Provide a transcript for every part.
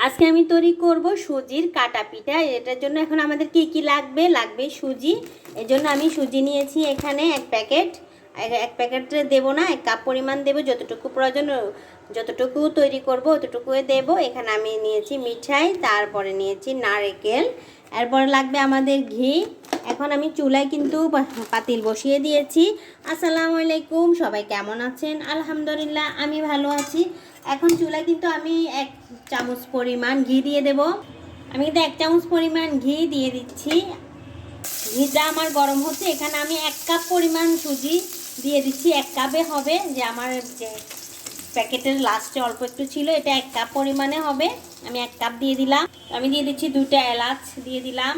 আজকে আমি তৈরি করব সুজির কাটা পিঠা। এটার জন্য এখন আমাদের কি কি লাগবে? লাগবে সুজি। এজন্য আমি সুজি নিয়েছি এখানে এক প্যাকেট। এক প্যাকেটে দেবো না, 1 কাপ পরিমাণ দেবো, যতটুকু প্রয়োজন যতটুকু তৈরি করব ততটুকু দেবো। এখানে আমি নিয়েছি মিঠাই, তারপরে নিয়েছি নারকেল, এরপরে লাগবে আমাদের ঘি। এখন আমি চুলায় কিন্তু পাতিল বসিয়ে দিয়েছি। আসসালামু আলাইকুম, সবাই কেমন আছেন? আলহামদুলিল্লাহ আমি ভালো আছি। এখন চুলায় কিন্তু আমি 1 চামচ পরিমাণ ঘি দিয়ে দেব। আমি কিন্তু 1 চামচ পরিমাণ ঘি দিয়ে দিচ্ছি। ঘিটা আমার গরম হচ্ছে। এখানে আমি 1 কাপ পরিমাণ সুজি দিয়ে দিচ্ছি। 1 কাপে হবে, যে আমার যে প্যাকেটের লাস্টে অল্প একটু ছিল, এটা 1 কাপ পরিমাণে হবে। আমি 1 কাপ দিয়ে দিলাম। আমি দিয়ে দিচ্ছি 2টা এলাচ দিয়ে দিলাম।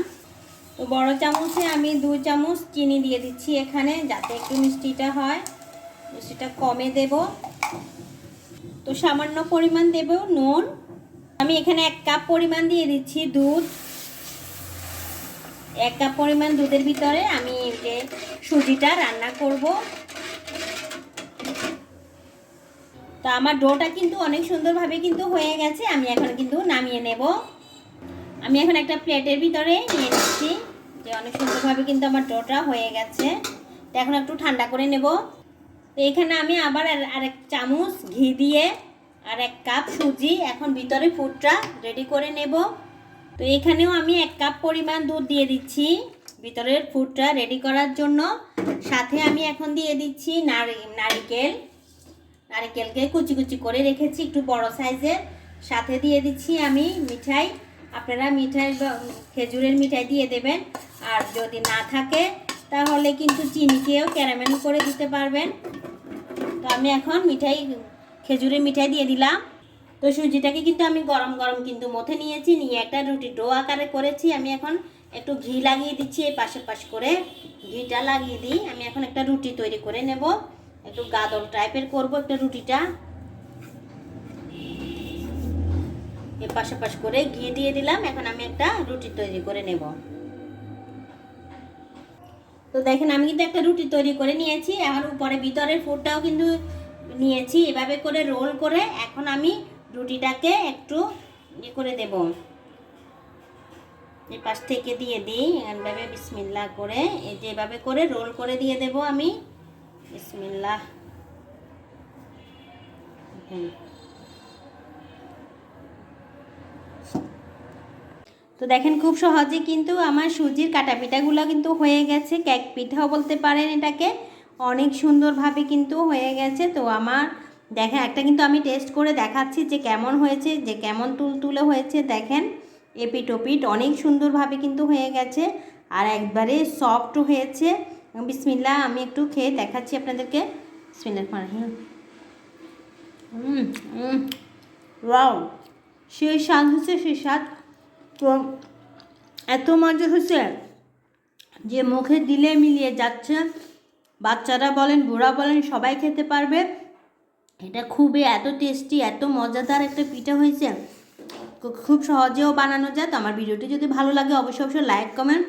তো বড় চামচে আমি 2 চামচ চিনি দিয়ে দিচ্ছি এখানে, যাতে একটু মিষ্টিটা হয়, মিষ্টিটা কমে দেব। তো সামান্য পরিমাণ দেব নুন। আমি এখানে 1 কাপ পরিমাণ দিয়ে দিচ্ছি দুধ। 1 কাপ পরিমাণ দুধের ভিতরে আমি যে সুজিটা রান্না করব। তো আমার ডোটা কিন্তু অনেক সুন্দরভাবে কিন্তু হয়ে গেছে। আমি এখন কিন্তু নামিয়ে নেব। আমি এখন একটা প্লেটের ভিতরে নিয়ে নিচ্ছি, যে অনেক সুন্দরভাবে কিন্তু আমার ডোটা হয়ে গেছে। তো এখন একটু ঠান্ডা করে নেব। তো এখানে আমি আবার আরেক চামচ ঘি দিয়ে আর 1 কাপ সুজি এখন ভিতরে ফুডটা রেডি করে নেব। তো এখানেও আমি 1 কাপ পরিমাণ দুধ দিয়ে দিচ্ছি ভিতরের ফুডটা রেডি করার জন্য। সাথে আমি এখন দিয়ে দিচ্ছি নারকেলকে কুচি কুচি করে রেখেছি, একটু বড় সাইজের। সাথে দিয়ে দিচ্ছি আমি মিঠাই। আপনারা মিঠাই খেজুরের মিঠাই দিয়ে দেবেন, আর যদি না থাকে তাহলে কিন্তু চিনিকেও ক্যারামেল করে দিতে পারবেন। তো আমি এখন খেজুরের মিঠাই দিয়ে দিলাম। তো সুজিটাকে কিন্তু আমি গরম গরম কিন্তু মথে নিয়েছি, নিয়ে একটা রুটি ডো আকারে করেছি। আমি এখন একটু ঘি লাগিয়ে দিচ্ছি, এই পাশে পাশ করে ঘিটা লাগিয়ে দিই। আমি এখন একটা রুটি তৈরি করে নেব, একটু গাদল টাইপের করব একটা রুটিটা। এই পাশে পাশ করে ঘি দিয়ে দিলাম। এখন আমি একটা রুটি তৈরি করে নেব। তো দেখেন আমি কিন্তু একটা রুটি তৈরি করে নিয়েছি। এখন উপরে ভিতরের ফুডটাও কিন্তু নিয়েছি, এভাবে করে রোল করে এখন আমি রুটিটাকে একটু ইয়ে করে দেব। এই পাশ থেকে দিয়ে দিই এভাবে বিসমিল্লাহ করে, এই যে এভাবে করে রোল করে দিয়ে দেব আমি। বিসমিল্লাহ। তো দেখেন খুব সহজে কিন্তু আমার সুজির কাটা পিঠাগুলো কিন্তু হয়ে গেছে। কেক পিঠাও বলতে পারেন এটাকে। অনেক সুন্দরভাবে কিন্তু হয়ে গেছে। তো আমার দেখেন একটা কিন্তু আমি টেস্ট করে দেখাচ্ছি যে কেমন হয়েছে, যে কেমন তুলতুলে হয়েছে। দেখেন এপিট ওপিট অনেক সুন্দরভাবে কিন্তু হয়ে গেছে, আর একবারে সফট হয়েছে। বিসমিল্লাহ, আমি একটু খেয়ে দেখাচ্ছি আপনাদেরকে। বিসমিল্লাহ। ওয়াও, সেই স্বাদ হচ্ছে, সেই স্বাদ। তো এত মজা হয়েছে যে মুখে দিলে মিলিয়ে যাচ্ছে। বাচ্চারা বলেন, বুড়া বলেন, সবাই খেতে পারবে। এটা খুবই এত টেস্টি, এত মজাদার একটা পিঠা হয়েছে। খুব সহজেও বানানো যায়। তো আমার ভিডিওটি যদি ভালো লাগে অবশ্যই লাইক কমেন্ট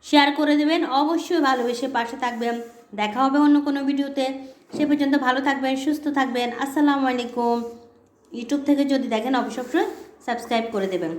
শেয়ার করে দেবেন। অবশ্যই ভালোবেসে পাশে থাকবেন। দেখা হবে অন্য কোনো ভিডিওতে। সে পর্যন্ত ভালো থাকবেন, সুস্থ থাকবেন। আসসালামু আলাইকুম। ইউটিউব থেকে যদি দেখেন অবশ্যই সাবস্ক্রাইব করে দেবেন।